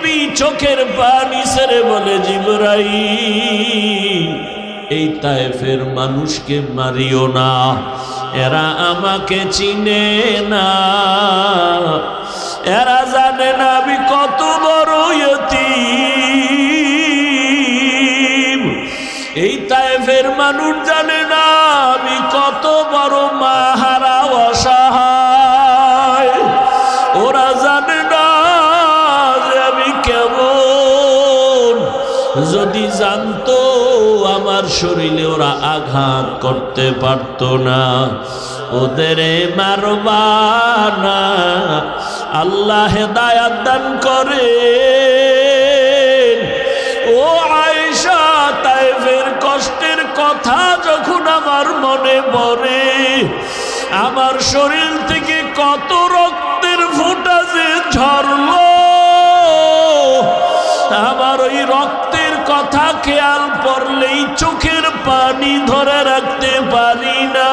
নবী চোখের পানি ছেড়ে বলে, জিবরাইল, এই তায়েফের মানুষকে মারিও না, এরা আমাকে চিনে না, এরা জানে না আমি কত বড় ইয়তীম। এই তায়েফের মানুষ জানে না আমি কত বড় মাহারা অসহায়। ওরা জানে না যে আমি কেমন। যদি জানতো আমার শরীরে ওরা আঘাত করতে পারত না। ওদের মারবা না, আল্লাহ হেদায়াত দান করে। ও আয়েশা, তায়েফের কষ্টের কথা যখন আমার মনে পড়ে, আমার শরীর থেকে কত রক্তের ফোঁটা যে ঝরলো, আমার ওই রক্তের কথা খেয়াল পড়লেই চোখের পানি ধরে রাখতে পারি না।